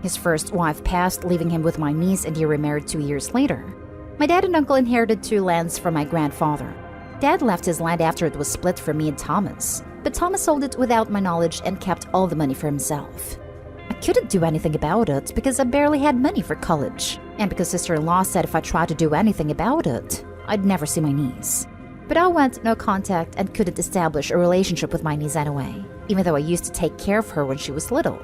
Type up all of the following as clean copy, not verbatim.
His first wife passed, leaving him with my niece, and he remarried 2 years later. My dad and uncle inherited 2 lands from my grandfather. Dad left his land after it was split from me and Thomas, but Thomas sold it without my knowledge and kept all the money for himself. I couldn't do anything about it because I barely had money for college, and because sister-in-law said if I tried to do anything about it, I'd never see my niece. But I went no contact and couldn't establish a relationship with my niece anyway, even though I used to take care of her when she was little.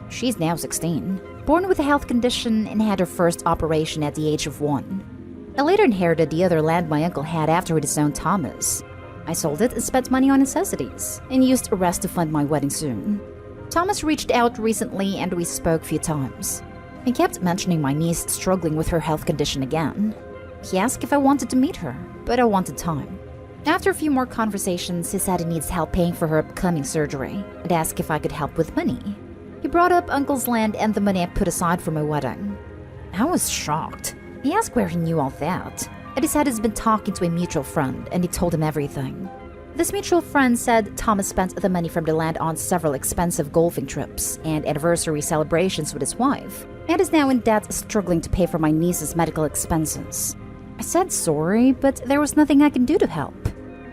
She's now 16, born with a health condition and had her first operation at the age of 1. I later inherited the other land my uncle had after he disowned Thomas. I sold it and spent money on necessities, and used the rest to fund my wedding soon. Thomas reached out recently and we spoke a few times. He kept mentioning my niece struggling with her health condition again. He asked if I wanted to meet her, but I wanted time. After a few more conversations, he said he needs help paying for her upcoming surgery, and asked if I could help with money. He brought up uncle's land and the money I put aside for my wedding. I was shocked. He asked where he knew all that, and he said he's been talking to a mutual friend, and he told him everything. This mutual friend said Thomas spent the money from the land on several expensive golfing trips and anniversary celebrations with his wife, and is now in debt, struggling to pay for my niece's medical expenses. I said sorry, but there was nothing I could do to help.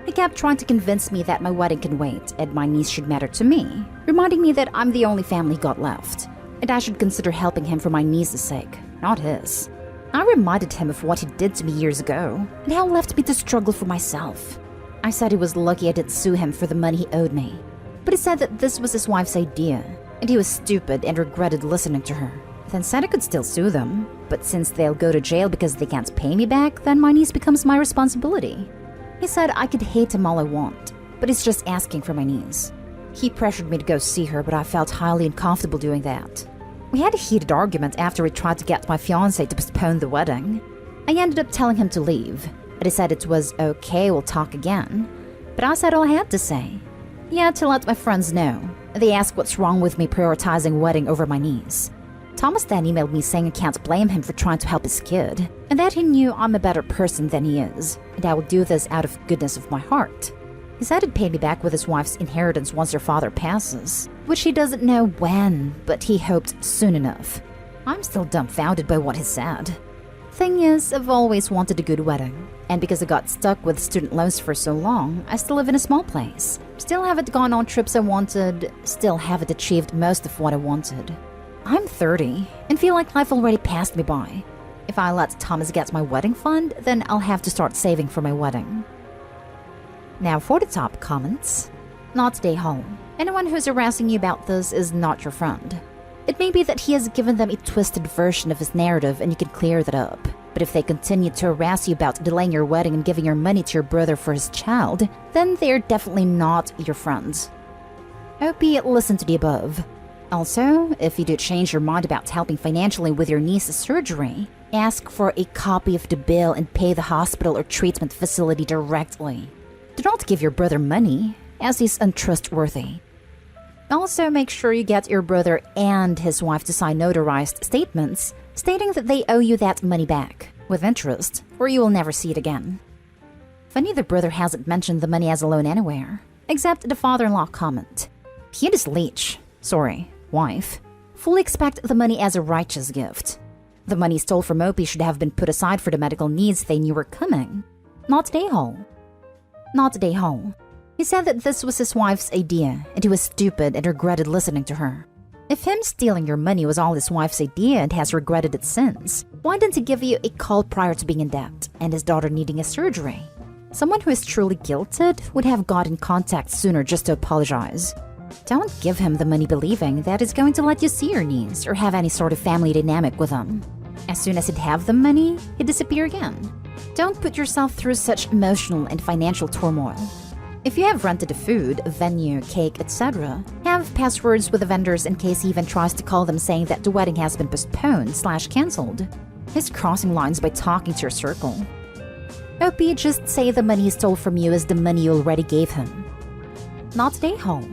He kept trying to convince me that my wedding can wait and my niece should matter to me, reminding me that I'm the only family he got left, and I should consider helping him for my niece's sake, not his. I reminded him of what he did to me years ago, and how he left me to struggle for myself. I said he was lucky I didn't sue him for the money he owed me, but he said that this was his wife's idea, and he was stupid and regretted listening to her. Then said I could still sue them, but since they'll go to jail because they can't pay me back, then my niece becomes my responsibility. He said I could hate him all I want, but he's just asking for my niece. He pressured me to go see her, but I felt highly uncomfortable doing that. We had a heated argument after he tried to get my fiancé to postpone the wedding. I ended up telling him to leave, but he said it was okay, we'll talk again. But I said all I had to say. He had to let my friends know. They asked what's wrong with me prioritizing wedding over my niece. Thomas then emailed me saying I can't blame him for trying to help his kid, and that he knew I'm a better person than he is, and I would do this out of goodness of my heart. He said he'd pay me back with his wife's inheritance once their father passes, which he doesn't know when, but he hoped soon enough. I'm still dumbfounded by what he said. Thing is, I've always wanted a good wedding, and because I got stuck with student loans for so long, I still live in a small place. Still haven't gone on trips I wanted, still haven't achieved most of what I wanted. I'm 30 and feel like life already passed me by. If I let Thomas get my wedding fund, then I'll have to start saving for my wedding. Now for the top comments. Not stay home. Anyone who's harassing you about this is not your friend. It may be that he has given them a twisted version of his narrative and you can clear that up. But if they continue to harass you about delaying your wedding and giving your money to your brother for his child, then they are definitely not your friends. Hope you listen to the above. Also, if you do change your mind about helping financially with your niece's surgery, ask for a copy of the bill and pay the hospital or treatment facility directly. Do not give your brother money, as he's untrustworthy. Also, make sure you get your brother and his wife to sign notarized statements stating that they owe you that money back, with interest, or you will never see it again. Funny the brother hasn't mentioned the money as a loan anywhere, except the father-in-law comment. He and his wife, fully expect the money as a righteous gift. The money stole from Opie should have been put aside for the medical needs they knew were coming. Not Day-Hole. He said that this was his wife's idea, and he was stupid and regretted listening to her. If him stealing your money was all his wife's idea and has regretted it since, why didn't he give you a call prior to being in debt and his daughter needing a surgery? Someone who is truly guilted would have got in contact sooner just to apologize. Don't give him the money believing that he's going to let you see your niece or have any sort of family dynamic with him. As soon as he'd have the money, he'd disappear again. Don't put yourself through such emotional and financial turmoil. If you have rented a food, venue, cake, etc., have passwords with the vendors in case he even tries to call them saying that the wedding has been postponed/cancelled. He's crossing lines by talking to your circle. Opie, just say the money he stole from you is the money you already gave him. Not Day-Hole.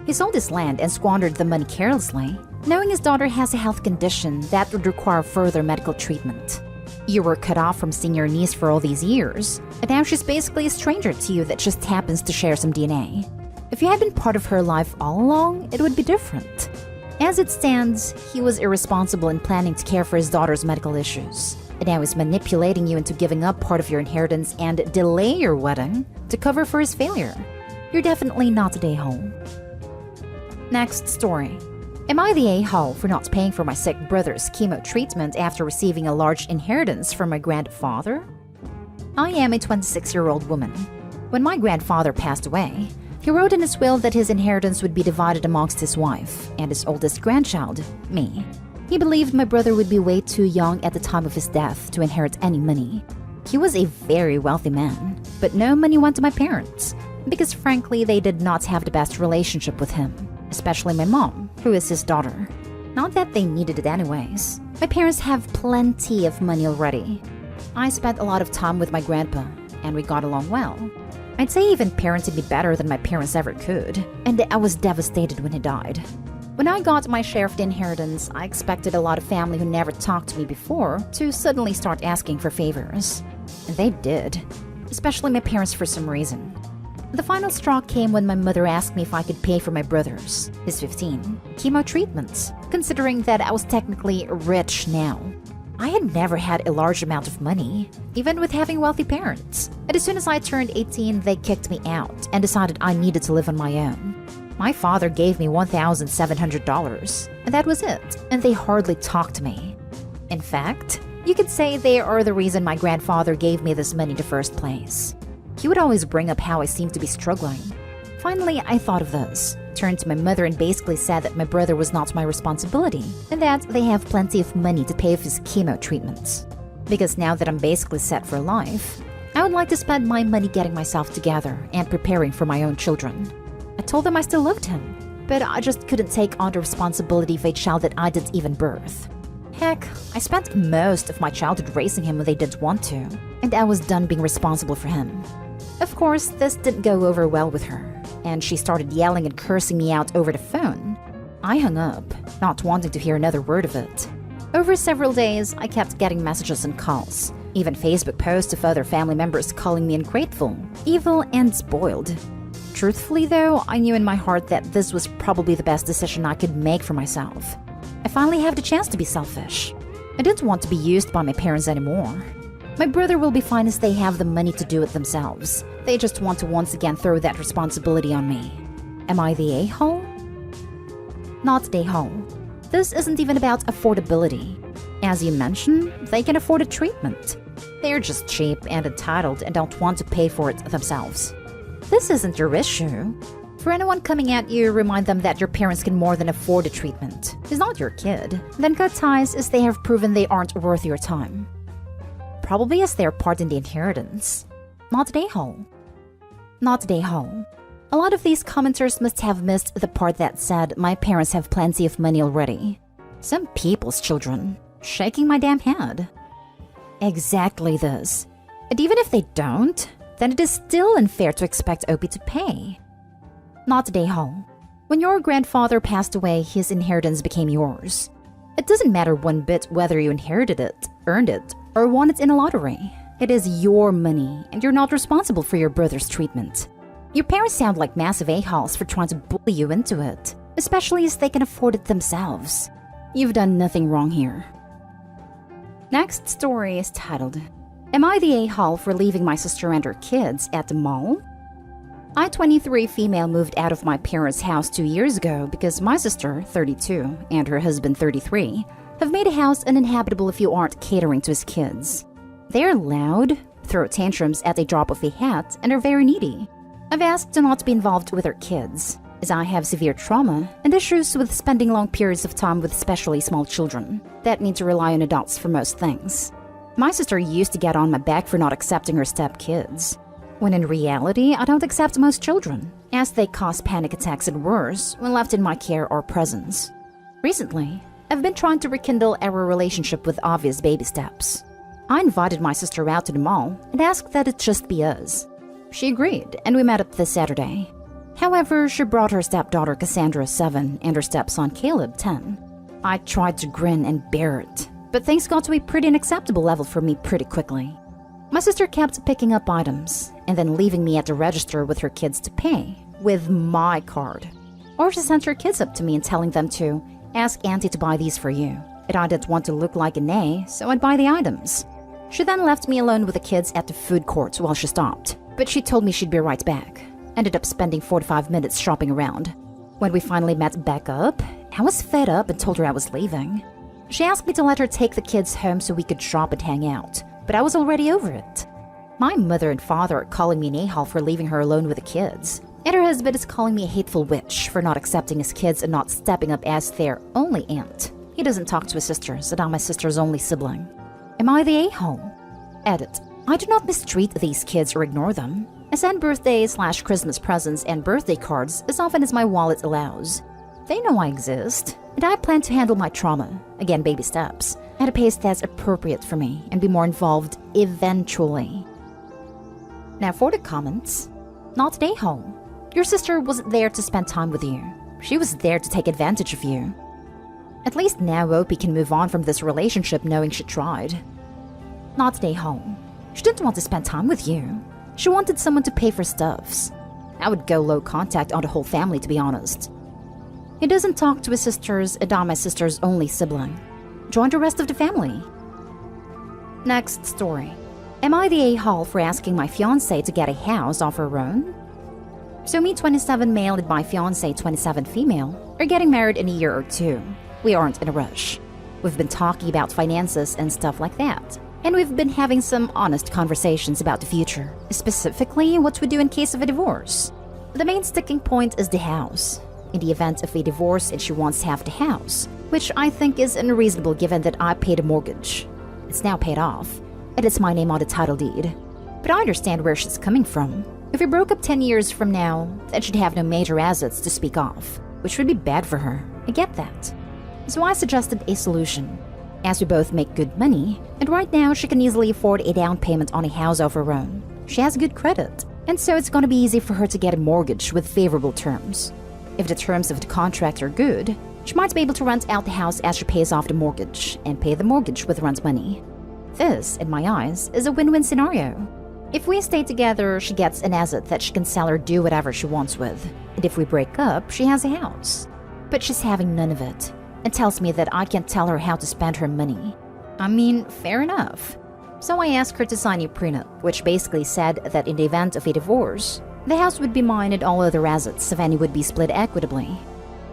He sold his land and squandered the money carelessly, knowing his daughter has a health condition that would require further medical treatment. You were cut off from seeing your niece for all these years, and now she's basically a stranger to you that just happens to share some DNA. If you had been part of her life all along, it would be different. As it stands, he was irresponsible in planning to care for his daughter's medical issues. And now he's manipulating you into giving up part of your inheritance and delay your wedding to cover for his failure. You're definitely not an a-hole. Next story. Am I the a-hole for not paying for my sick brother's chemo treatment after receiving a large inheritance from my grandfather? I am a 26-year-old woman. When my grandfather passed away, he wrote in his will that his inheritance would be divided amongst his wife and his oldest grandchild, me. He believed my brother would be way too young at the time of his death to inherit any money. He was a very wealthy man, but no money went to my parents, because frankly they did not have the best relationship with him, especially my mom, who is his daughter. Not that they needed it anyways. My parents have plenty of money already. I spent a lot of time with my grandpa, and we got along well. I'd say even parented me better than my parents ever could, and I was devastated when he died. When I got my share of the inheritance, I expected a lot of family who never talked to me before to suddenly start asking for favors. And they did, especially my parents for some reason. The final straw came when my mother asked me if I could pay for my brother's, his 15, chemo treatments, considering that I was technically rich now. I had never had a large amount of money, even with having wealthy parents. And as soon as I turned 18, they kicked me out and decided I needed to live on my own. My father gave me $1,700, and that was it, and they hardly talked to me. In fact, you could say they are the reason my grandfather gave me this money in the first place. He would always bring up how I seemed to be struggling. Finally, I thought of this, turned to my mother and basically said that my brother was not my responsibility, and that they have plenty of money to pay for his chemo treatments. Because now that I'm basically set for life, I would like to spend my money getting myself together and preparing for my own children. I told them I still loved him, but I just couldn't take on the responsibility of a child that I didn't even birth. Heck, I spent most of my childhood raising him when they didn't want to, and I was done being responsible for him. Of course, this didn't go over well with her, and she started yelling and cursing me out over the phone. I hung up, not wanting to hear another word of it. Over several days, I kept getting messages and calls, even Facebook posts of other family members calling me ungrateful, evil, and spoiled. Truthfully though, I knew in my heart that this was probably the best decision I could make for myself. I finally have the chance to be selfish. I didn't want to be used by my parents anymore. My brother will be fine as they have the money to do it themselves. They just want to once again throw that responsibility on me. Am I the a-hole? Not the a-hole. This isn't even about affordability. As you mentioned, they can afford a treatment. They're just cheap and entitled and don't want to pay for it themselves. This isn't your issue. For anyone coming at you, remind them that your parents can more than afford a treatment. He's not your kid. Then cut ties as they have proven they aren't worth your time. Probably as they're part in the inheritance. Not the a-hole. Not the a-hole. A lot of these commenters must have missed the part that said my parents have plenty of money already. Some people's children. Shaking my damn head. Exactly this. And even if they don't, then it is still unfair to expect Opie to pay. Not the a-hole. When your grandfather passed away, his inheritance became yours. It doesn't matter one bit whether you inherited it, earned it, or won it in a lottery. It is your money, and you're not responsible for your brother's treatment. Your parents sound like massive a-holes for trying to bully you into it, especially as they can afford it themselves. You've done nothing wrong here. Next story is titled, Am I the a-hole for leaving my sister and her kids at the mall? I, 23 female, moved out of my parents' house 2 years ago because my sister, 32, and her husband, 33, have made a house uninhabitable if you aren't catering to his kids. They're loud, throw tantrums at a drop of a hat, and are very needy. I've asked to not be involved with their kids, as I have severe trauma and issues with spending long periods of time with especially small children that need to rely on adults for most things. My sister used to get on my back for not accepting her stepkids, when in reality I don't accept most children, as they cause panic attacks and worse when left in my care or presence. Recently, I've been trying to rekindle our relationship with obvious baby steps. I invited my sister out to the mall and asked that it just be us. She agreed, and we met up this Saturday. However, she brought her stepdaughter Cassandra, 7, and her stepson Caleb, 10. I tried to grin and bear it, but things got to a pretty unacceptable level for me pretty quickly. My sister kept picking up items, and then leaving me at the register with her kids to pay, with my card. Or she sent her kids up to me and telling them to Ask Auntie to buy these for you. And I didn't want to look like an A, so I'd buy the items. She then left me alone with the kids at the food court while she stopped, but she told me she'd be right back. Ended up spending 45 minutes shopping around. When we finally met back up, I was fed up and told her I was leaving. She asked me to let her take the kids home so we could shop and hang out, but I was already over it. My mother and father are calling me an a-hole for leaving her alone with the kids, and her husband is calling me a hateful witch for not accepting his kids and not stepping up as their only aunt. He doesn't talk to his sisters, and I'm my sister's only sibling. Am I the a-hole? Edit. I do not mistreat these kids or ignore them. I send birthday/Christmas presents and birthday cards as often as my wallet allows. They know I exist, and I plan to handle my trauma, again baby steps, at a pace that's appropriate for me and be more involved eventually. Now for the comments. Not an a-hole. Your sister wasn't there to spend time with you. She was there to take advantage of you. At least now Opie can move on from this relationship knowing she tried. Not an a-hole. She didn't want to spend time with you. She wanted someone to pay for stuffs. I would go low contact on the whole family, to be honest. He doesn't talk to his sisters, and I'm my sister's only sibling. Join the rest of the family. Next story. Am I the a-hole for asking my fiancé to get a house of her own? So me 27 male and my fiancé 27 female are getting married in a year or two. We aren't in a rush. We've been talking about finances and stuff like that. And we've been having some honest conversations about the future, specifically what we do in case of a divorce. The main sticking point is the house. In the event of a divorce and she wants half the house, which I think is unreasonable given that I paid a mortgage. It's now paid off, and it's my name on the title deed. But I understand where she's coming from. If we broke up 10 years from now, then she'd have no major assets to speak of, which would be bad for her. I get that. So I suggested a solution. As we both make good money, and right now she can easily afford a down payment on a house of her own. She has good credit, and so it's gonna be easy for her to get a mortgage with favorable terms. If the terms of the contract are good, she might be able to rent out the house as she pays off the mortgage, and pay the mortgage with rent money. This, in my eyes, is a win-win scenario. If we stay together, she gets an asset that she can sell or do whatever she wants with. And if we break up, she has a house. But she's having none of it, and tells me that I can't tell her how to spend her money. I mean, fair enough. So I asked her to sign a prenup, which basically said that in the event of a divorce, the house would be mine and all other assets of any would be split equitably.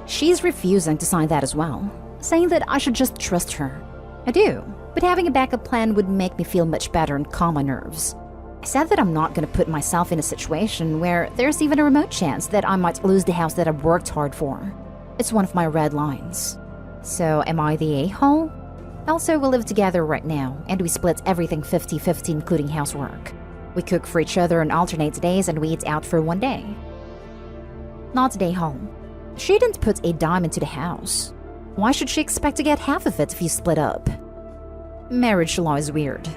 She's refusing to sign that as well, saying that I should just trust her. I do, but having a backup plan would make me feel much better and calm my nerves. I said that I'm not going to put myself in a situation where there's even a remote chance that I might lose the house that I've worked hard for. It's one of my red lines. So am I the a-hole? Also, we live together right now, and we split everything 50-50 including housework. We cook for each other on alternate days and we eat out for one day. Not the a-hole. She didn't put a dime into the house. Why should she expect to get half of it if you split up? Marriage law is weird.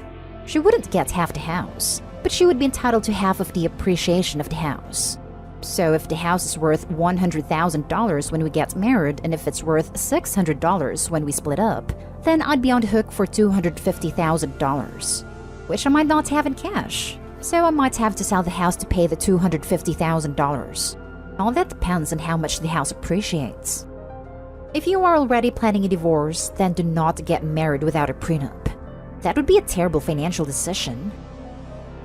She wouldn't get half the house, but she would be entitled to half of the appreciation of the house. So if the house is worth $100,000 when we get married and if it's worth $600 when we split up, then I'd be on the hook for $250,000, which I might not have in cash. So I might have to sell the house to pay the $250,000. All that depends on how much the house appreciates. If you are already planning a divorce, then do not get married without a prenup. That would be a terrible financial decision.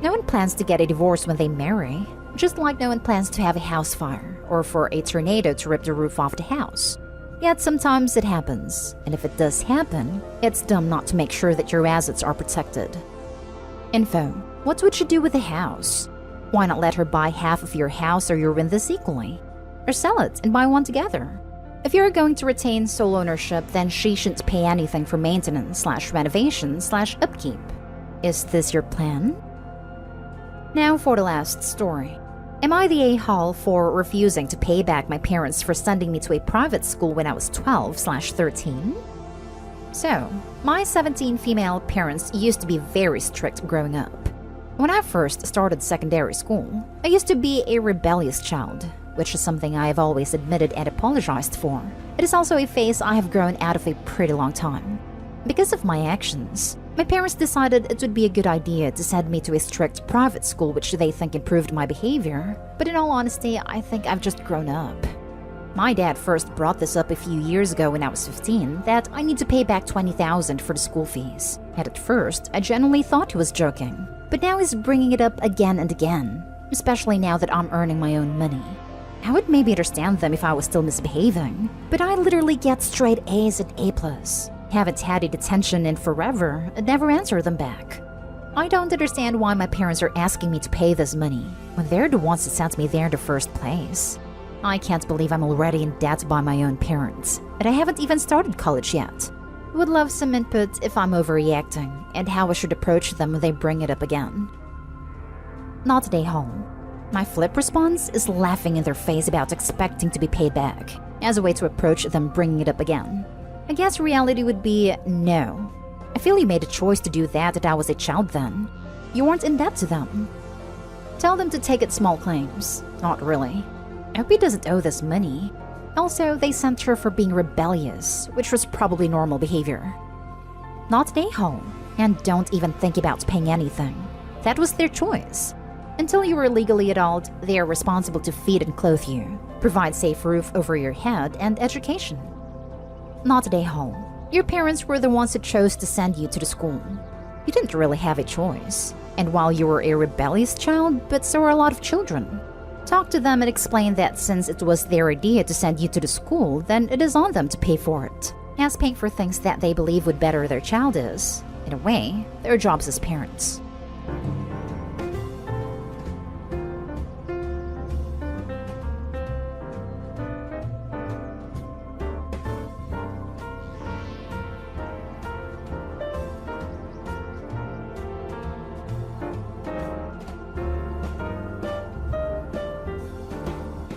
No one plans to get a divorce when they marry, just like no one plans to have a house fire or for a tornado to rip the roof off the house. Yet sometimes it happens, and if it does happen, it's dumb not to make sure that your assets are protected. Info. What would you do with the house? Why not let her buy half of your house or you win this equally? Or sell it and buy one together? If you're going to retain sole ownership, then she shouldn't pay anything for maintenance/renovation/upkeep. Is this your plan? Now for the last story. Am I the a-hole for refusing to pay back my parents for sending me to a private school when I was 12/13? So, my 17 female parents used to be very strict growing up. When I first started secondary school, I used to be a rebellious child, which is something I have always admitted and apologized for. It is also a phase I have grown out of a pretty long time. Because of my actions, my parents decided it would be a good idea to send me to a strict private school which they think improved my behavior, but in all honesty, I think I've just grown up. My dad first brought this up a few years ago when I was 15, that I need to pay back $20,000 for the school fees. And at first, I genuinely thought he was joking. But now he's bringing it up again and again, especially now that I'm earning my own money. I would maybe understand them if I was still misbehaving, but I literally get straight A's and A+. Haven't had a detention in forever and never answer them back. I don't understand why my parents are asking me to pay this money when they're the ones that sent me there in the first place. I can't believe I'm already in debt by my own parents, and I haven't even started college yet. Would love some input if I'm overreacting and how I should approach them when they bring it up again. Not today home. My flip response is laughing in their face about expecting to be paid back, as a way to approach them bringing it up again. I guess reality would be no. I feel you made a choice to do that I was a child then. You weren't in debt to them. Tell them to take it small claims. Not really. I hope he doesn't owe this money. Also, they sent her for being rebellious, which was probably normal behavior. Not stay home, and don't even think about paying anything. That was their choice. Until you were legally adult, they are responsible to feed and clothe you, provide safe roof over your head, and education. Not stay home. Your parents were the ones who chose to send you to the school. You didn't really have a choice. And while you were a rebellious child, but so were a lot of children. Talk to them and explain that since it was their idea to send you to the school, then it is on them to pay for it. As paying for things that they believe would better their child is, in a way, their jobs as parents.